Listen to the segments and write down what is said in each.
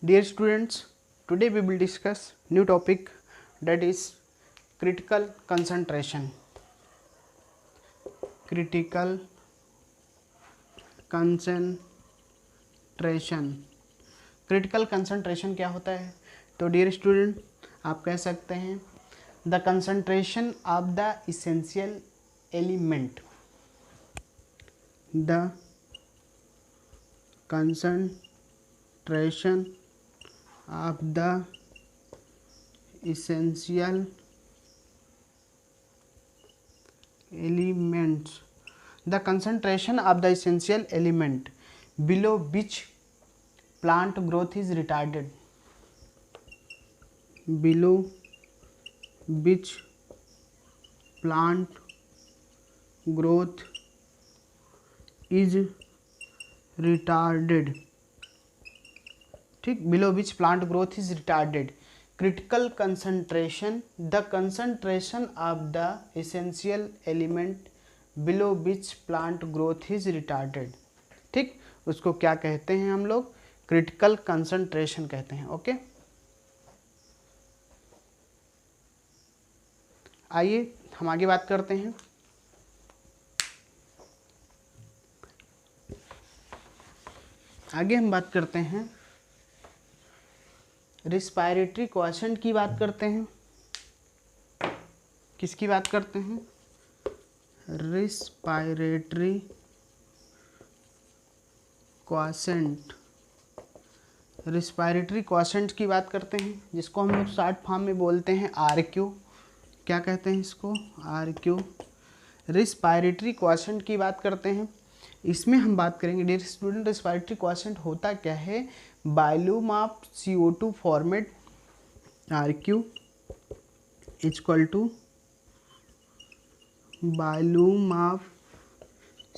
Dear students, today we will discuss new topic, that is critical concentration. Critical concentration. Critical concentration क्या होता है? तो dear student, आप कह सकते हैं the concentration of the essential element, the concentration of the essential elements, the concentration of the essential element below which plant growth is retarded, below which plant growth is retarded. ठीक, below which plant growth is retarded. Critical concentration, the concentration of the essential element below which plant growth is retarded. ठीक, उसको क्या कहते हैं हम लोग? Critical concentration कहते हैं. ओके, आइए हम आगे बात करते हैं. आगे हम बात करते हैं रिस्पायरेटरी क्वॉशेंट की बात करते हैं. किसकी बात करते हैं? Respiratory quotient. रिस्पायरेटरी क्वॉशेंट की बात करते हैं, जिसको हम लोग शॉर्ट फॉर्म में बोलते हैं RQ. क्या कहते हैं इसको? RQ. रिस्पायरेटरी क्वॉशेंट की बात करते हैं. इसमें हम बात करेंगे डियर स्टूडेंट, रिस्पायरेटरी क्वॉशेंट होता क्या है? Volume of CO2 formed RQ equal to volume of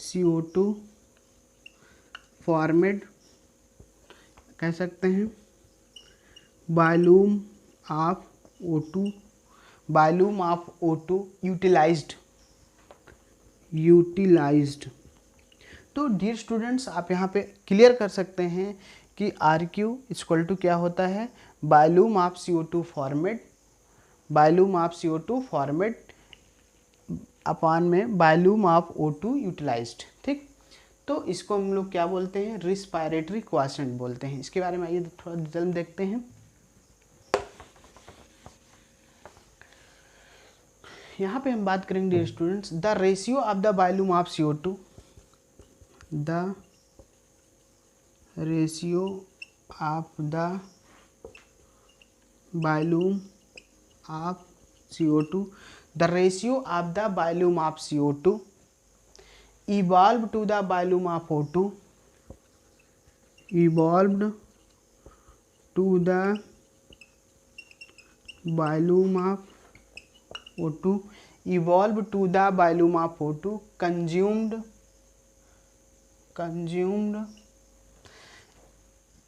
CO2 formed, कह सकते हैं volume of O2, volume of O2 utilized. तो डियर स्टूडेंट्स, आप यहाँ पे क्लियर कर सकते हैं कि RQ इक्वल टू क्या होता है? Volume of CO2 formed, volume of CO2 formed upon में वॉल्यूम ऑफ O2 यूटिलाइज्ड. ठीक, तो इसको हम लोग क्या बोलते हैं? रिस्पायरेटरी क्वॉशेंट बोलते हैं. इसके बारे में आइए थोड़ा डिटेल में देखते हैं. यहाँ पे हम बात करेंगे dear students, the ratio of the volume of CO2, the ratio of the volume of CO2, the ratio of the volume of CO2 evolved to the volume of O2, evolved to the volume of O2, evolved to the volume of O2 consumed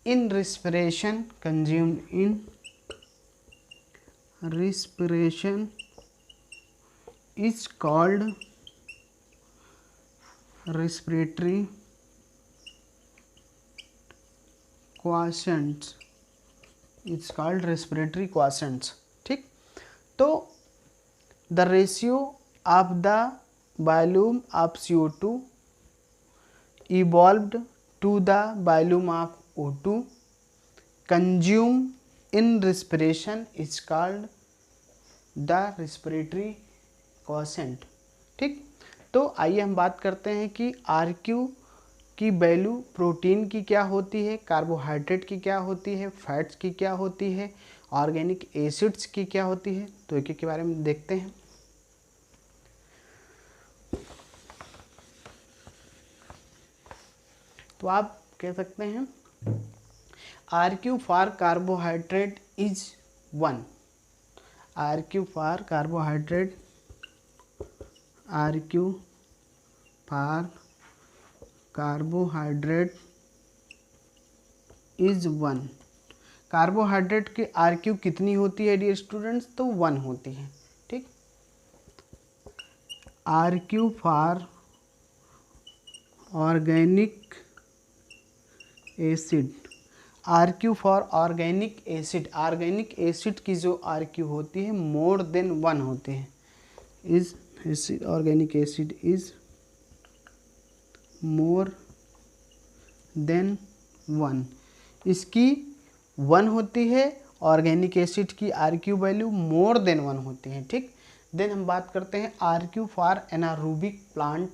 in respiration, consumed in respiration is called respiratory quotients. It's called respiratory quotients. ठीक, तो the ratio of the volume of CO2 evolved to the volume of O2 consumed in respiration is called the respiratory quotient. ठीक, तो आइए हम बात करते हैं कि RQ की वैल्यू प्रोटीन की क्या होती है, कार्बोहाइड्रेट की क्या होती है, फैट्स की क्या होती है, ऑर्गेनिक एसिड्स की क्या होती है. तो एक एक के बारे में देखते हैं. तो आप कह सकते हैं RQ for carbohydrate is 1. RQ for carbohydrate, RQ for carbohydrate is 1. Carbohydrate की RQ कितनी होती है डियर स्टूडेंट्स? तो 1 होती है. ठीक, RQ for organic acid, R Q for organic acid, organic acid की जो आर क्यू होती है मोर देन 1 होती है, is organic acid is more than 1, इसकी 1 होती है, ऑर्गेनिक एसिड की R Q value more than 1 होती है। ठीक, देन हम बात करते हैं R Q for anaerobic plant